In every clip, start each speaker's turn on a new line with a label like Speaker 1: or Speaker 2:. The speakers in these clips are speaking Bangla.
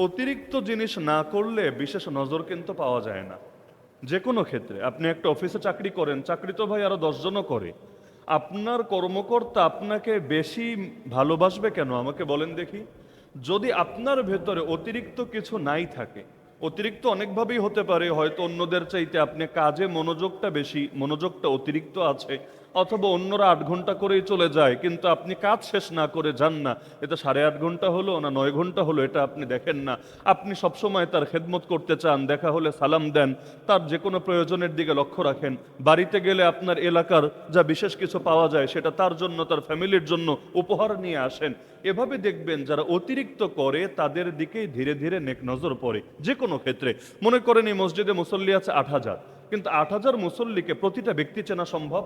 Speaker 1: অতিরিক্ত জিনিস না করলে বিশেষ নজর কিন্তু পাওয়া যায় না। যে কোনো ক্ষেত্রে আপনি একটা অফিসে চাকরি করেন, চাকরি তো ভাই আরো 10 জনও করে। আপনার কর্মকর্তা আপনাকে বেশি ভালোবাসবে কেন আমাকে বলেন দেখি? যদি আপনার ভেতরে অতিরিক্ত কিছু নাই থাকে। অতিরিক্ত অনেকভাবেই হতে পারে, হয়তো অন্যদের চাইতে আপনি কাজে মনোযোগটা বেশি, মনোযোগটা অতিরিক্ত আছে, অথবা অন্যরা 8 ঘন্টা করেই চলে যায় কিন্তু আপনি কাজ শেষ না করে যান না। এটা 8.5 ঘন্টা হলো না 9 ঘন্টা হলো এটা আপনি দেখেন না। আপনি সবসময় তার খেদমত করতে চান, দেখা হলে সালাম দেন, তার যে কোনো প্রয়োজনের দিকে লক্ষ্য রাখেন। বাড়িতে গেলে আপনার এলাকার যা বিশেষ কিছু পাওয়া যায় সেটা তার জন্য, তার ফ্যামিলির জন্য উপহার নিয়ে আসেন। এভাবে দেখবেন যারা অতিরিক্ত করে তাদের দিকেই ধীরে ধীরে নেক নজর পড়ে। যে কোনো ক্ষেত্রে মনে করেন এই মসজিদে মুসল্লি আছে 8,000, কিন্তু 8,000 মুসল্লিকে প্রতিটা ব্যক্তি চেনা সম্ভব?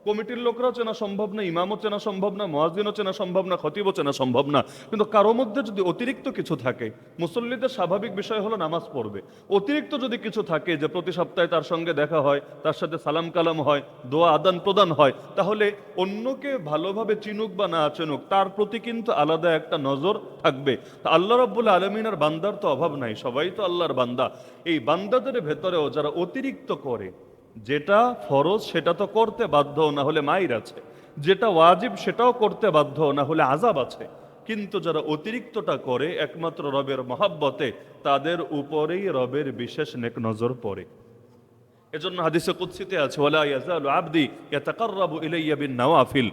Speaker 1: কমিটির লোকরাও চেনা সম্ভব না, ইমামও চেনা সম্ভব না, মুয়াজ্জিনও চেনা সম্ভব না, খতিবও চেনা সম্ভব না। কিন্তু কারো মধ্যে যদি অতিরিক্ত কিছু থাকে, মুসল্লিদের স্বাভাবিক বিষয় হলো নামাজ পড়বে, অতিরিক্ত যদি কিছু থাকে যে প্রতি সপ্তাহে তার সঙ্গে দেখা হয়, তার সাথে সালাম কালাম হয়, দোয়া আদান প্রদান হয়, তাহলে অন্যকে ভালোভাবে চিনুক বা না চিনুক তার প্রতি কিন্তু আলাদা একটা নজর থাকবে। তা আল্লাহ রাব্বুল আলামিনের বান্দার তো অভাব নাই, সবাই তো আল্লাহর বান্দা। এই বান্দাদের ভেতরেও যারা অতিরিক্ত করে, যেটা ফরজ সেটা তো করতে বাধ্য, না হলে মাইর আছে, যেটা ওয়াজিব সেটাও করতে বাধ্য, না হলে আযাব আছে, কিন্তু যারা অতিরিক্তটা করে একমাত্র রবের মহাব্বতে তাদের উপরেই রবের বিশেষ নেক নজর পড়ে। এজন্য হাদিসে কুদসিতে আছে, ওয়ালা ইয়াজালু আবদি ইয়াতাকাররাবু ইলাইয়া বিন নওয়াফিল,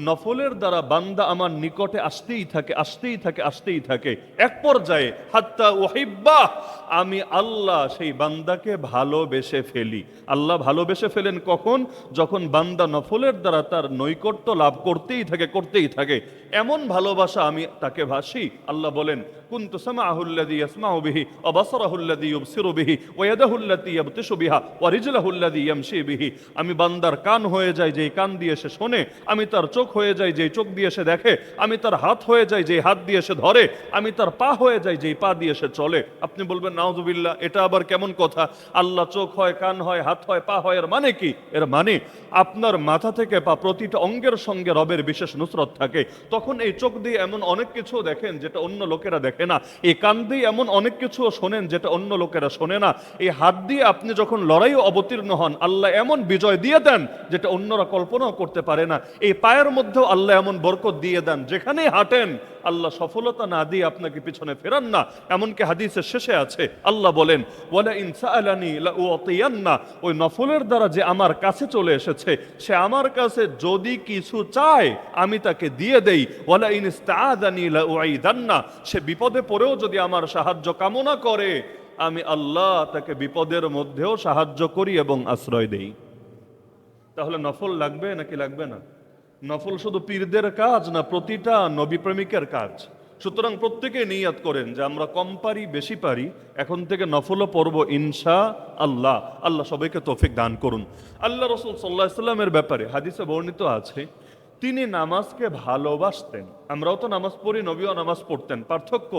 Speaker 1: নফলের দ্বারা বান্দা আমার নিকটে আসতেই থাকে, আসতেই থাকে, আসতেই থাকে, এক পর্যায়ে হাত্তা উহিব্বাহ, আমি আল্লাহ সেই বান্দাকে ভালোবেসে ফেলি। আল্লাহ ভালোবেসে ফেলেন কখন? যখন বান্দা নফলের দ্বারা তার নৈকট্য লাভ করতেই থাকে, করতেই থাকে। এমন ভালোবাসা আমি তাকে ভাসি, আল্লাহ বলেন কুনতু সামাআহুল্লাযী ইয়াসমাউ বিহি ওয়া বাসারাহুল্লাযী ইউবসিরু বিহি ওয়া ইয়াদাহুল্লাতী ইয়াবতিশু বিহা ওয়া রিজলাহুল্লাযী ইয়ামশি বিহি। আমি বান্দার কান হয়ে যাই যেই কান দিয়ে সে শোনে, আমি তার চোখ হয়ে যাই যেই চোখ দিয়ে সে দেখে, আমি তার হাত হয়ে যাই যেই হাত দিয়ে সে ধরে, আমি তার পা হয়ে যাই যেই পা দিয়ে সে চলে। আপনি বলবেন নাউযুবিল্লাহ, এটা আবার কেমন কথা? আল্লাহ চোখ হয়, কান হয়, হাত হয়, পা হয়, এর মানে কি? এর মানে আপনার মাথা থেকে পা প্রতিটা অঙ্গের সঙ্গে রবের বিশেষ নুসরত থাকে। তখন এই চোখ দিয়ে এমন অনেক কিছু দেখেন যেটা অন্য লোকেরা দেখে না, এই কান দিয়ে এমন অনেক কিছু শোনেন যেটা অন্য লোকেরা শোনে না, এই হাত দিয়ে আপনি যখন লড়াইও অবতীর্ণ হন আল্লাহ এমন বিজয় দিয়ে দেন যেটা অন্যরা কল্পনাও করতে পারে না, এই পায়ের মধ্যেও আল্লাহ এমন বরকত দিয়ে দেন যেখানেই হাঁটেন আল্লাহ সফলতা না দিয়ে আপনাকে পিছনে ফেরান না। এমনকি হাদিসের শেষে আছে, আল্লাহ বলেন ওয়ালা ইন সাআলানি লাউতিয়ান্না, ওই নফলের দ্বারা যে আমার কাছে চলে এসেছে সে আমার কাছে যদি কিছু চায় আমি তাকে দিয়ে দেই। ওয়ালা ইন ইস্তাআযানি লাউঈদান্না, সে বিপদে পড়েও যদি আমার সাহায্য কামনা করে আমি আল্লাহ তাকে বিপদের মধ্যেও সাহায্য করি এবং আশ্রয় দেই। তাহলে নফল লাগবে নাকি লাগবে না? নফল শুধু পীরদের কাজ না, প্রতিটা নবী প্রেমিকের কাজ। সুতরাং প্রত্যেকে নিয়াত করেন যে আমরা কম পারি বেশি পারি এখন থেকে নফলও পড়ব ইনশা আল্লাহ। আল্লাহ সবাইকে তৌফিক দান করুন। আল্লাহ রাসূল সাল্লাল্লাহু আলাইহি ওয়াসাল্লামের ব্যাপারে হাদিসে বর্ণিত আছে তিনি নামাজকে ভালোবাসতেন। আমরাও তো নামাজ পড়ি, নবীও নামাজ পড়তেন। পার্থক্য,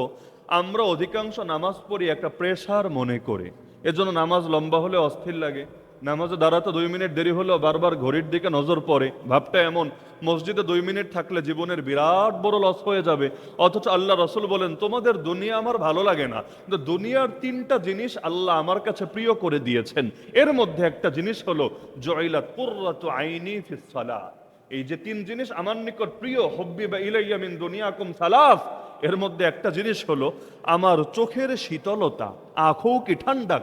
Speaker 1: আমরা অধিকাংশ নামাজ পড়ি একটা প্রেশার মনে করে, এজন্য নামাজ লম্বা হলে অস্থির লাগে, নামাজে দাঁড়াতে 2 মিনিট দেরি হলেও বারবার ঘড়ির দিকে নজর পড়ে, ভাবটা এমন মসজিদে 2 মিনিট থাকলে জীবনের বিরাট বড় লস হয়ে যাবে। অথচ আল্লাহ রাসূল বলেন তোমাদের দুনিয়া আমার ভালো লাগে না, কিন্তু দুনিয়ার 3টা জিনিস আল্লাহ আমার কাছে প্রিয় করে দিয়েছেন। এর মধ্যে একটা জিনিস হলো জুইলাত কুররাতু আইনি ফিস সালাহ, এই যে 3 জিনিস আমার নিকট প্রিয়, হুব্বিবা ইলাইয়া মিন দুনিয়াকুম সালাস, এর মধ্যে একটা জিনিস হলো আমার চোখের শীতলতা, আঁখও কি ঠান্ডা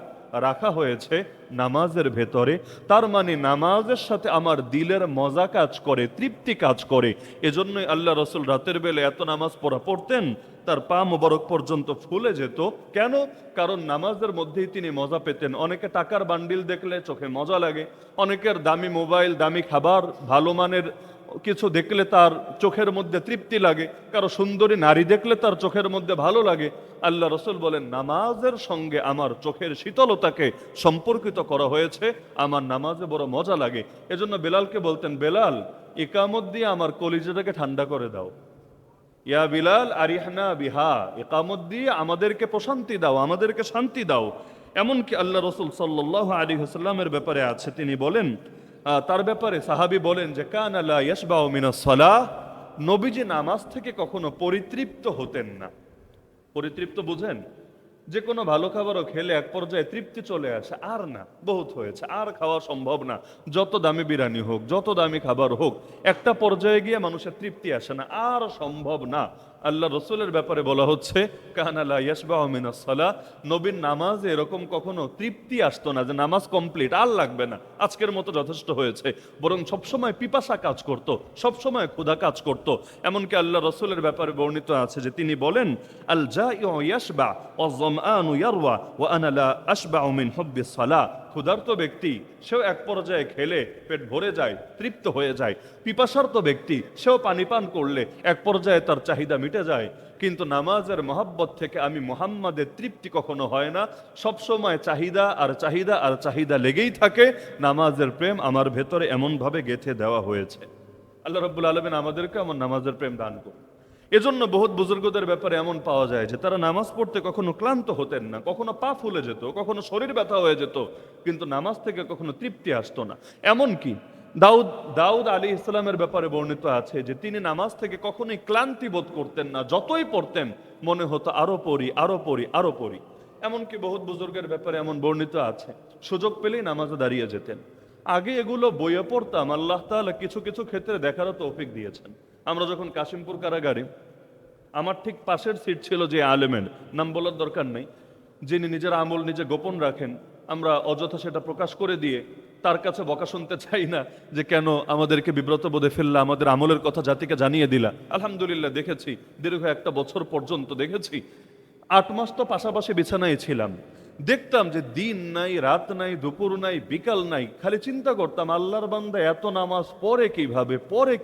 Speaker 1: রাখা হয়েছে নামাজের ভেতরে। তার মানে নামাজের সাথে আমার দিলের মজা কাজ করে, তৃপ্তি কাজ করে। এজন্যই আল্লাহ রাসূল রাতের বেলা এত নামাজ পড়তেন তার পা মোবারক পর্যন্ত ফুলে যেত। কেন? কারণ নামাজের মধ্যেই তিনি মজা পেতেন। অনেকে টাকার বান্ডিল দেখলে চোখে মজা লাগে, অনেকের দামি মোবাইল, দামি খাবার, ভালো মানের কিছু দেখলে তার চোখের মধ্যে তৃপ্তি লাগে, কারো সুন্দরী নারী দেখলে তার চোখের মধ্যে ভালো লাগে। আল্লাহ রাসূল বলেন নামাজের সঙ্গে আমার চোখের শীতলতাকে সম্পর্কিত করা হয়েছে, আমার নামাজে বড় মজা লাগে। এজন্য বেলালকে বলতেন, বেলাল ইকামত দিয়ে আমার কলিজাটাকে ঠান্ডা করে দাও, ইয়া বিলাল আরিহনা বিহা, ইকামত দিয়ে আমাদেরকে প্রশান্তি দাও, আমাদেরকে শান্তি দাও। এমনকি আল্লাহ রাসূল সাল্লাল্লাহু আলাইহি ওয়াসাল্লামের ব্যাপারে আছে, তিনি বলেন তার ব্যাপারে সাহাবী বলেন যে কানা লা ইয়াশবাউ মিনাস সালাহ, নবীজি নামাজ থেকে কখনো পরিতৃপ্ত হতেন না। পরিতৃপ্ত বুঝেন? যে কোনো ভালো খাবারও খেলে এক পর্যায়ে তৃপ্তি চলে আসে, আর না, বহুত হয়েছে, আর খাওয়া সম্ভব না। যত দামি বিরিয়ানি হোক, যত দামি খাবার হোক, একটা পর্যায়ে গিয়ে মানুষের তৃপ্তি আসে না, আর সম্ভব না। আল্লাহ রসুলের ব্যাপারে বলা হচ্ছে, কানা লা ইয়াশবাউ মিনাস সালাহ, নবীর নামাজে এরকম কখনো তৃপ্তি আসতো না যে নামাজ কমপ্লিট, আর লাগবে না, আজকের মতো যথেষ্ট হয়েছে, বরং সবসময় পিপাসা কাজ করত, সবসময় ক্ষুধা কাজ করত। এমনকি আল্লাহ রসুলের ব্যাপারে বর্ণিত আছে যে তিনি বলেন, আল জাইউ ইয়াশবা ওয়া যামআনু ইয়ারওয়া ওয়া আনা লা আশবাউ মিন হুব্বিস সালাহ। ক্ষুধার্ত ব্যক্তি সেও এক পর্যায়ে খেলে পেট ভরে যায়, তৃপ্ত হয়ে যায়। পিপাসার্ত ব্যক্তি সেও পানি পান করলে এক পর্যায়ে তার চাহিদা মিটে যায়। কিন্তু নামাজের মহাব্বত থেকে আমি মুহাম্মাদের তৃপ্তি কখনো হয় না, সবসময় চাহিদা আর চাহিদা আর চাহিদা লেগেই থাকে। নামাজের প্রেম আমার ভেতরে এমনভাবে গেঁথে দেওয়া হয়েছে। আল্লাহ রাব্বুল আলামিন আমাদেরকে আমার নামাজের প্রেম দান করুন। এজন্য বহুত বুজুর্গদের ব্যাপারে এমন পাওয়া যায় যে তারা নামাজ পড়তে কখনো ক্লান্ত হতেন না, কখনো পা ফুলে যেত, কখনো শরীর ব্যথা হয়ে যেত, কিন্তু নামাজ থেকে কখনো তৃপ্তি আসতো না। এমনকি দাউদ আলী ইসলামের ব্যাপারে বর্ণিত আছে যে তিনি নামাজ থেকে কখনোই ক্লান্তি বোধ করতেন না, যতই পড়তেন মনে হতো আরো পড়ি, আরো পড়ি, আরো পড়ি। এমনকি বহুত বুজুর্গের ব্যাপারে এমন বর্ণিত আছে সুযোগ পেলেই নামাজে দাঁড়িয়ে যেতেন। আগে এগুলো বইয়ে পড়তাম, আল্লাহ তাআলা কিছু কিছু ক্ষেত্রে দেখারও তৌফিক দিয়েছেন। আমরা যখন কাশিমপুর কারাগারে, আমার ঠিক পাশের সিট ছিল যে আলেমের, নাম বলার দরকার নেই, যিনি নিজের আমল নিজে গোপন রাখেন, আমরা অযথা সেটা প্রকাশ করে দিয়ে তার কাছে বকা শুনতে চাই না যে কেন আমাদেরকে বিব্রত বোধে ফেললা, আমাদের আমলের কথা জাতিকে জানিয়ে দিলা। আলহামদুলিল্লাহ দেখেছি, দীর্ঘ একটা বছর পর্যন্ত দেখেছি, 8 মাস তো পাশাপাশি বিছানায় ছিলাম, দেখতাম যে দিন নাই, রাত নাই, দুপুর নাই, বিকাল নাই, খালি চিন্তা করতাম আল্লাহর বান্দা এত নামাজ পড়ে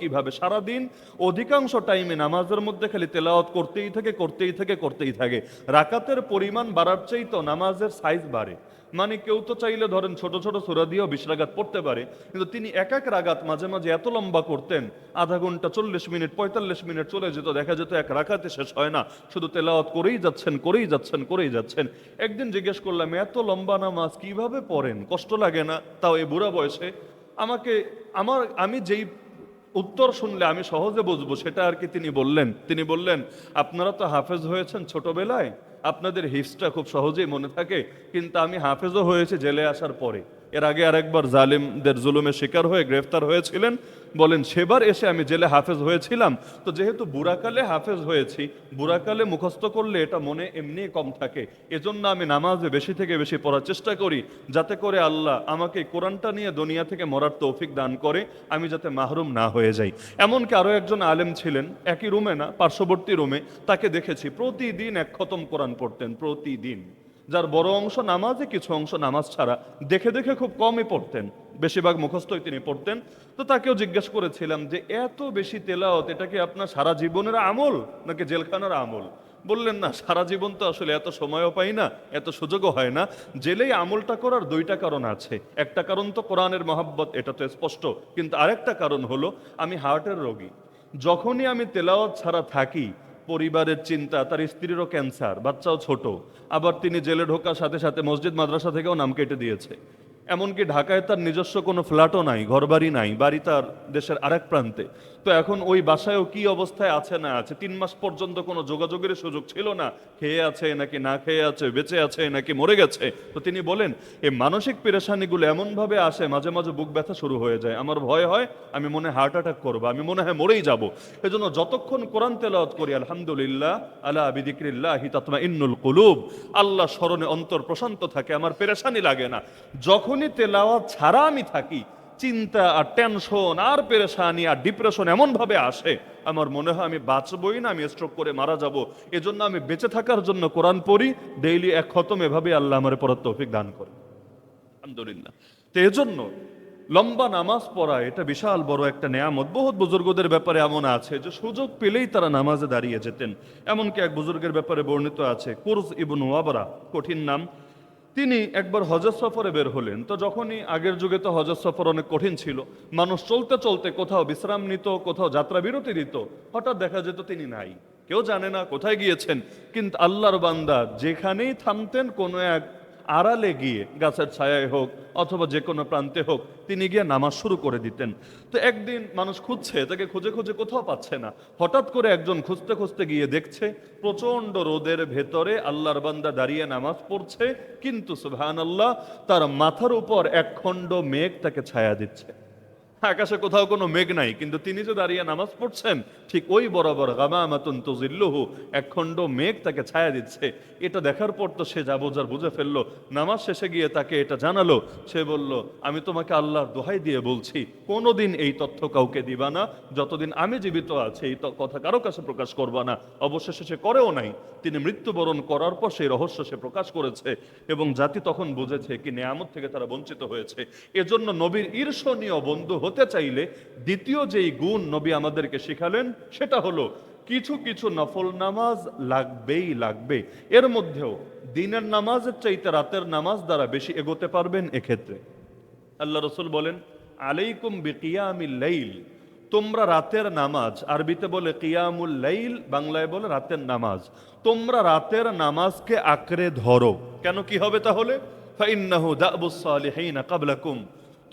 Speaker 1: কিভাবে সারাদিন অধিকাংশ টাইমে নামাজের মধ্যে খালি তেলাওয়াত করতেই থাকে। রাকাতের পরিমাণ বাড়ার চাইতো নামাজের সাইজ বাড়ে। মানে কেউ তো চাইলে ধরেন ছোট ছোট সূরা দিয়েও 20 রাকাত পড়তে পারে, কিন্তু তিনি এক এক রাকাত মাঝে মাঝে এত লম্বা করতেন, আধা ঘন্টা, 40 মিনিট, 45 মিনিট চলে যেত, দেখা যেত এক রাকাতে শেষ হয় না, শুধু তেলাওয়াত করেই যাচ্ছেন। একদিন জিজ্ঞেস করলাম, এত লম্বা নামাজ কিভাবে পড়েন, কষ্ট লাগে না? তাও এই বুড়া বয়সে আমি যেই উত্তর শুনলে আমি সহজে বুঝবো সেটা আর কি তিনি বললেন, আপনারা তো হাফেজ হয়েছেন ছোটবেলায়, আপনাদের হিফজটা খুব সহজেই মনে থাকে, কিন্তু আমি হাফেজও হয়েছে জেলে আসার পরে। এর আগে আরেকবার জালিমদের জুলুমের শিকার হয়ে গ্রেফতার হয়েছিলেন, বলেন সেবার এসে আমি জেলে হাফেজ হয়েছিলাম। তো যেহেতু বুড়াকালে হাফেজ হয়েছি, বুড়াকালে মুখস্থ করলে এটা মনে এমনি কম থাকে, এজন্য আমি নামাজে বেশি থেকে বেশি পড়ার চেষ্টা করি, যাতে করে আল্লাহ আমাকে কোরআনটা নিয়ে দুনিয়া থেকে মরার তৌফিক দান করে, আমি যাতে মাহরুম না হয়ে যাই। এমনকি আরো একজন আলেম ছিলেন, একই রুমে না, পার্শ্ববর্তী রুমে, তাকে দেখেছি প্রতিদিন 1 খতম কোরআন পড়তেন, প্রতিদিন, যার বড় অংশ নামাজে, কিছু অংশ নামাজ ছাড়া, দেখে দেখে খুব কমই পড়তেন, বেশিরভাগ মুখস্থই তিনি পড়তেন। তো তাকেও জিজ্ঞেস করেছিলাম যে এত বেশি তেলাওয়াত, এটা কি আপনার সারা জীবনের আমল নাকি জেলখানার আমল? বললেন না, সারা জীবন তো আসলে এত সময়ও পাই না, এত সুযোগও হয় না, জেলেই আমলটা করার 2টা কারণ আছে। একটা কারণ তো কোরআনের মহাব্বত, এটা তো স্পষ্ট, কিন্তু আরেকটা কারণ হলো আমি হার্টের রোগী। যখনই আমি তেলাওয়াত ছাড়া থাকি, পরিবারের চিন্তা, তার স্ত্রীরও ক্যান্সার, বাচ্চাও ছোট, আবার তিনি জেলে ঢোকার সাথে সাথে মসজিদ মাদ্রাসা থেকেও নাম কেটে দিয়েছে। এমনকি ঢাকায় তার নিজস্ব কোনো ফ্ল্যাটও নাই, ঘরবাড়ি নাই, বাড়ি তার দেশের আরেক প্রান্তে। তো এখন ওই বাসায়ও কি অবস্থায় আছে না আছে, 3 মাস পর্যন্ত কোনো যোগাযোগের সুযোগ ছিল না, খেয়ে আছে নাকি না খেয়ে আছে, বেঁচে আছে নাকি মরে গেছে। তো তিনি বলেন এই মানসিক পেরেশানিগুলো এমনভাবে আসে, মাঝে মাঝে বুক ব্যথা শুরু হয়ে যায়, আমার ভয় হয় আমি মনে হার্ট অ্যাটাক করবো, আমি মনে হয় মরেই যাব। এজন্য যতক্ষণ কোরআন তেলাওয়াত করি, আলহামদুলিল্লাহ, আলা বিযিকরিল্লাহি তাতমাইন্নুল কুলুব, আল্লাহ স্মরণে অন্তর প্রশান্ত থাকে, আমার পেরেশানি লাগে না। যখনই তেলাওয়াত ছাড়া আমি থাকি, চিন্তা আর টেনশন আর পেরেশানি আর ডিপ্রেশন এমন ভাবে আসে, আমার মনে হয় আমি বাঁচবই না, আমি স্ট্রোক করে মারা যাব। এজন্য আমি বেঁচে থাকার জন্য কোরআন পড়ি, ডেইলি 1 খতম, এভাবে আল্লাহ আমার পড়ার তৌফিক দান করে, আলহামদুলিল্লাহ। তো এজন্য লম্বা নামাজ পড়া এটা বিশাল বড় একটা নেয়ামত। বহুত বুজুর্গদের ব্যাপারে এমন আছে যে সুযোগ পেলেই তারা নামাজে দাঁড়িয়ে যেতেন। এমনকি এক বুজুর্গের ব্যাপারে বর্ণিত আছে, কুরজ ইবনু ওয়াবরা, কঠিন নাম, তিনি একবার হজের সফরে বের হলেন। তো যখনই, আগের যুগে তো হজের সফর অনেক কঠিন ছিল, মানুষ চলতে চলতে কোথাও বিশ্রাম নিত, কোথাও যাত্রা বিরতি দিত, হঠাৎ দেখা যেত তিনি নাই, কেউ জানে না কোথায় গিয়েছেন। কিন্তু আল্লাহর বান্দা যেখানেই থামতেন, কোনো এক আড়ালে গিয়ে, গাছের ছায়ায় হোক অথবা যে কোনো প্রান্তে হোক, তিনি গিয়ে নামাজ শুরু করে দিতেন। তো একদিন মানুষ খুঁজছে, তাকে খুঁজে খুঁজে কোথাও পাচ্ছে না। হঠাৎ করে একজন খুঁজতে খুঁজতে গিয়ে দেখছে প্রচণ্ড রোদের ভেতরে আল্লাহর বান্দা দাঁড়িয়ে নামাজ পড়ছে, কিন্তু সুবহানাল্লাহ, তার মাথার উপর একখণ্ড মেঘ তাকে ছায়া দিচ্ছে। আকাশে কোথাও কোনো মেঘ নাই, কিন্তু তিনি যে দাঁড়িয়ে নামাজ পড়ছেন ঠিক ওই বরাবর গামামাতুন তুজিল্লুহু, একখণ্ড মেঘ তাকে ছায়া দিচ্ছে। এটা দেখার পর তো সে যা বোঝার বুঝে ফেললো। নামাজ শেষে গিয়ে তাকে এটা জানালো। সে বলল, আমি তোমাকে আল্লাহর দোহাই দিয়ে বলছি, কোনোদিন এই তথ্য কাউকে দিবা না, যতদিন আমি জীবিত আছি এই কথা কারো কাছে প্রকাশ করবা না। অবশেষে সে করেও নাই। তিনি মৃত্যুবরণ করার পর সেই রহস্য সে প্রকাশ করেছে, এবং জাতি তখন বুঝেছে কি নেয়ামত থেকে তারা বঞ্চিত হয়েছে। এজন্য নবীর ঈর্ষণীয় বন্ধু হতে চাইলে দ্বিতীয় যেই গুণ নবী আমাদেরকে শিখালেন সেটা হলো কিছু কিছু নফল নামাজ লাগবেই লাগবে। এর মধ্যেও দিনের নামাজের চাইতে রাতের নামাজ দ্বারা বেশি এগোতে পারবেন। এক্ষেত্রে আল্লাহ রসুল বলেন, আলাইকুম বিকিয়ামিল লাইল, তোমরা রাতের নামাজ, আরবিতে বলে কিয়ামুল লাইল, বাংলায় বলে রাতের নামাজ, তোমরা রাতের নামাজকে আঁকড়ে ধরো। কেন, কি হবে তাহলে? ফাইন্নাহু দাবুস সালিহিনা ক্বাবলাকুম,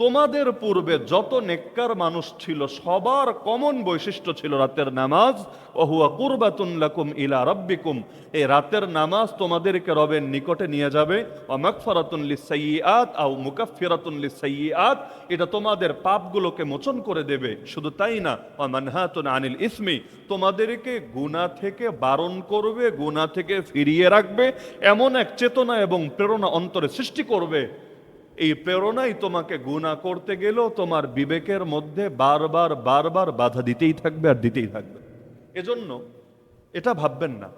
Speaker 1: তোমাদের পূর্বে যত নেককার মানুষ ছিল সবার কমন বৈশিষ্ট্য ছিল রাতের নামাজ। ওহুয়া কুরবাতুন লাকুম ইলা রাব্বিকুম, এই রাতের নামাজ তোমাদেরকে রবের নিকটে নিয়ে যাবে। ওয়া মাগফিরাতুন লিস-সাইয়্যাত আও মুকাফফিরাতুন লিস-সাইয়্যাত, এটা তোমাদের পাপগুলোকে মোচন করে দেবে। শুধু তাই না, ওয়া মানহাতুন আনিল ইসমি, তোমাদেরকে গুনাহ থেকে বারণ করবে, গুনাহ থেকে ফিরিয়ে রাখবে, এমন এক চেতনা এবং প্রেরণা অন্তরে সৃষ্টি করবে। এই প্রেরণাই তোমাকে গুনাহ করতে গেলেও তোমার বিবেকের মধ্যে বারবার বারবার বাধা দিতেই থাকবে আর দিতেই থাকবে। এজন্য এটা ভাববেন না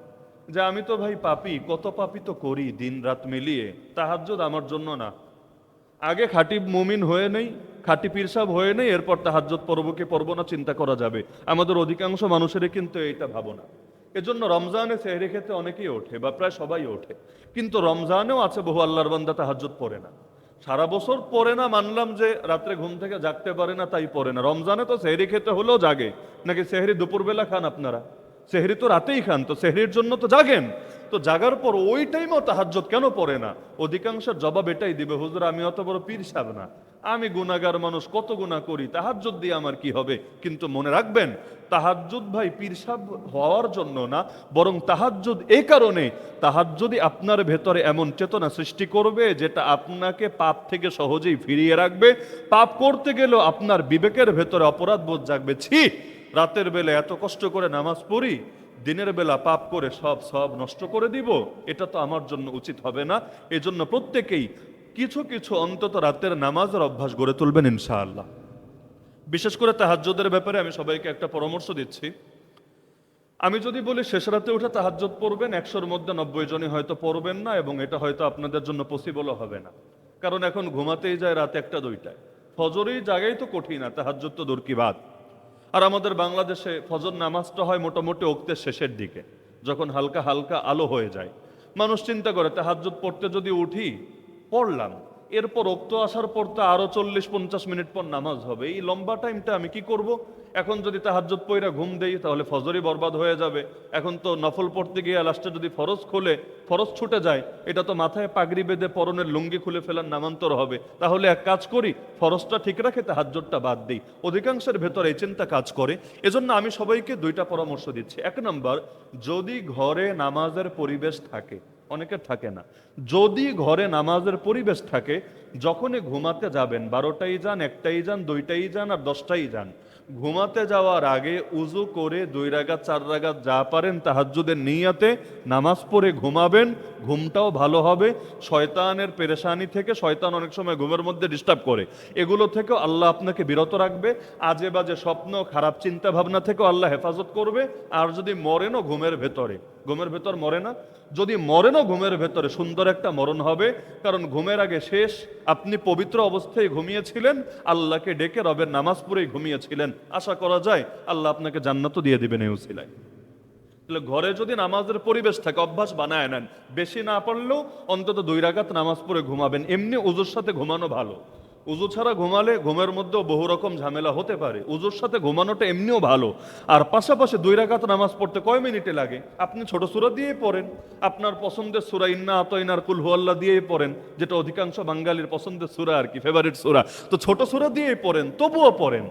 Speaker 1: যে আমি তো ভাই পাপী, কত পাপী তো করি দিন রাত মিলিয়ে, তাহাজ্জুদ আমার জন্য না। আগে খাঁটি মুমিন হয়ে নেই, খাঁটি পীরসাব হয়ে নেই, এরপর তাহাজ্জুদ পড়বো কি পড়বো না চিন্তা করা যাবে। আমাদের অধিকাংশ মানুষেরই কিন্তু এইটা ভাবনা। এজন্য রমজানে সেহরি খেতে অনেকেই ওঠে বা প্রায় সবাই ওঠে, কিন্তু রমজানেও আছে বহু আল্লাহর বান্দা তাহাজ্জুদ পড়ে না। সারা বছর পড়ে না মানলাম, যে রাত্রে ঘুম থেকে জাগতে পারে না তাই পড়ে না। রমজানে তো সেহরি খেতে হলেও জাগে, নাকি সেহরি দুপুরবেলা খান আপনারা? সেহরি তো রাতেই খান, তো সেহরির জন্য তো জাগেন। তো জাগার পর ওই টাইমও তাহাজ্জুদ কেন পড়ে না? অধিকাংশের জবাব এটাই দিবে, হুজুর আমি অত বড় পীর সাহেব না, আমি গুনাহগার মানুষ, কত গুনাহ করি, তাহাজ্জুদ দিয়ে আমার কি হবে? কিন্তু মনে রাখবেন, তাহাজ্জুদ ভাই পীর সাহেব হওয়ার জন্য না, বরং তাহাজ্জুদ এই কারণে, তাহাজ্জুদই আপনার ভেতরে এমন চেতনা সৃষ্টি করবে যেটা আপনাকে পাপ থেকে সহজেই ফিরিয়ে রাখবে। পাপ করতে গেলেও আপনার বিবেকের ভেতরে অপরাধ বোধ জাগবে, ছি রাতের বেলা এত কষ্ট করে নামাজ পড়ি, দিনের বেলা পাপ করে সব নষ্ট করে দিব, এটা তো আমার জন্য উচিত হবে না। এজন্য প্রত্যেকেই কিছু কিছু অন্তত রাতের নামাজের অভ্যাস গড়ে তুলবেন ইনশাআল্লাহ। বিশেষ করে তাহাজ্জুদের ব্যাপারে আমি সবাইকে একটা পরামর্শ দিচ্ছি। আমি যদি বলি শেষ রাতে উঠে তাহাজ্জুদ পড়বেন, 100-র মধ্যে 90 জনই হয়তো পড়বেন না, এবং এটা হয়তো আপনাদের জন্য পসিবলও হবে না। কারণ এখন ঘুমাতেই যায় রাত 1টা-2টায়, ফজরেই জাগাই তো কঠিন, আর তাহাজ্জুদ তো দূর কি বাত। আর আমাদের বাংলাদেশে ফজর নামাজটা হয় মোটামুটি ওক্তের শেষের দিকে, যখন হালকা হালকা আলো হয়ে যায়। মানুষ চিন্তা করে তাহাজ্জুদ পড়তে যদি উঠি, পড়লাম, এরপর ওক্ত আসার পর তো আরো 40-50 মিনিট পর নামাজ হবে, এই লম্বা টাইমটা আমি কি করব? এখন যদি তাহাজ্জুদ পইরা ঘুম দেই তাহলে ফজরই বরবাদ হয়ে যাবে। এখন তো নফল পড়তে গিয়ে লাস্টে যদি ফরজ খোলে, ফরজ ছুটে যায়, এটা তো মাথায় পাগড়ি বেঁধে পরনের লুঙ্গি খুলে ফেলার নামান্তর হবে। তাহলে এক কাজ করি, ফরজটা ঠিক রাখে তাহাজ্জুদটা বাদ দিই। অধিকাংশের ভেতরে এই চিন্তা কাজ করে। এজন্য আমি সবাইকে 2টা পরামর্শ দিচ্ছি। 1 নম্বর, যদি ঘরে নামাজের পরিবেশ থাকে, অনেকের থাকে না, যদি ঘরে নামাজের পরিবেশ থাকে, যখনই ঘুমাতে যাবেন, 12টাই যান, 1টাই যান, 2টাই যান আর 10টাই যান, ঘুমাতে যাওয়ার আগে উজু করে 2 রাকাত 4 রাকাত যা পারেন তাহাজ্জুদের নিয়তে নামাজ পড়ে ঘুমাবেন। ঘুমটাও ভালো হবে। শয়তানের পেরেশানি থেকে, শয়তান অনেক সময় ঘুমের মধ্যে ডিস্টার্ব করে, এগুলো থেকেও আল্লাহ আপনাকে বিরত রাখবে। আজে বাজে স্বপ্ন, খারাপ চিন্তা ভাবনা থেকেও আল্লাহ হেফাজত করবে। আর যদি মরেনও ঘুমের ভেতরে, ঘুমের ভেতর মরে না, যদি মরেনও ঘুমের ভেতরে, সুন্দর একটা মরণ হবে। কারণ ঘুমের আগে শেষ আপনি পবিত্র অবস্থায় ঘুমিয়েছিলেন, আল্লাহকে ডেকে রবের নামাজ পড়েই ঘুমিয়েছিলেন। আশা করা যায় আল্লাহ আপনাকে জান্নাতও দিয়ে দিবেন এই উসিলায়। তাহলে ঘরে যদি নামাজের পরিবেশ থাকে, অভ্যাস বানায় নেন, বেশি না পারলেও অন্তত 2 রাকাত নামাজ পড়ে ঘুমাবেন। এমনি উজুর সাথে ঘুমানো ভালো। উজু ছাড়া ঘুমালে ঘুমের মধ্যেও বহু রকম ঝামেলা হতে পারে, উজুর সাথে ঘুমানোটা এমনিও ভালো। আর পাশাপাশি 2 রাকাত নামাজ পড়তে কয় মিনিটে লাগে? আপনি ছোট সূরা দিয়েই পড়েন, আপনার পছন্দের সূরা ইন্না আতাইনার কুল হুয়াল্লাহ দিয়েই পড়েন, যেটা অধিকাংশ বাঙালির পছন্দের সূরা আর কি, ফেভারিট সূরা। তো ছোট সূরা দিয়েই পড়েন, তবুও পড়েন।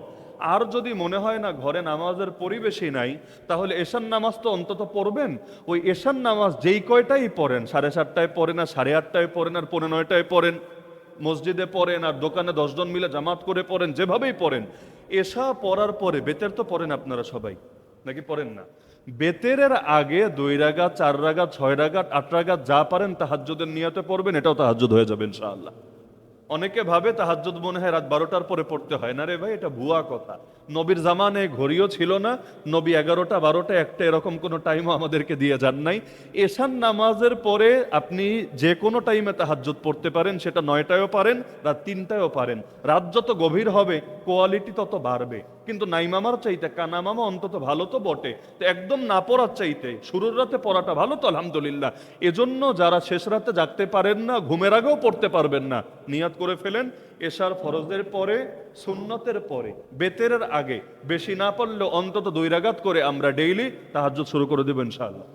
Speaker 1: আর যদি মনে হয় না ঘরে নামাজের পরিবেশই নাই, তাহলে এশার নামাজ তো অন্তত পড়বেন। ওই এশার নামাজ যেই কয়টাই পড়েন, 7:30টায় পড়েন আর 8:30টায় পড়েন আর 9:45টায় পড়েন, মসজিদে পড়েন আর দোকানে 10 জন মিলে জামাত করে পড়েন, যেভাবেই পড়েন, এশা পড়ার পরে বেতের তো পড়েন আপনারা সবাই, নাকি পড়েন না? বেতেরের আগে 2 রাকাত, 4 রাকাত, 6 রাকাত, 8 রাকাত যা পারেন তাহাজ্জুদের নিয়তে পড়বেন, এটাও তাহাজ্জুদ হয়ে যাবে ইনশাআল্লাহ। অনেকে ভাবে তাহাজ্জুদ মনে হয় রাত 12টার পরে পড়তে হয়, না রে ভাই, এটা ভুয়া কথা। নবীর জামানে ঘড়িও ছিল না, নবী 11টা 12টা 1টা এরকম কোনো টাইমও আমাদেরকে দিয়ে যান নাই। এশার নামাজের পরে আপনি যে কোনো টাইমে তাহাজ্জুদ পড়তে পারেন, সেটা 9টায়ও পারেন, রাত 3টায়ও পারেন। রাত যত গভীর হবে কোয়ালিটি তত বাড়বে, কিন্তু নাইমামার চাইতে কানামামা অন্তত ভালো তো বটে। তো একদম না পড়ার চাইতে শুরুর রাতে পড়াটা ভালো তো আলহামদুলিল্লাহ। এজন্য যারা শেষ রাতে জাগতে পারেন না, ঘুমের আগেও পড়তে পারবেন না, নিয়াত করে ফেলেন এশার ফরজের পরে, সুন্নতের পরে, বেতেরের আগে, বেশি না পারলেও অন্তত 2 রাকাত করে আমরা ডেইলি তাহাজ্জুদ শুরু করে দেব ইনশাআল্লাহ।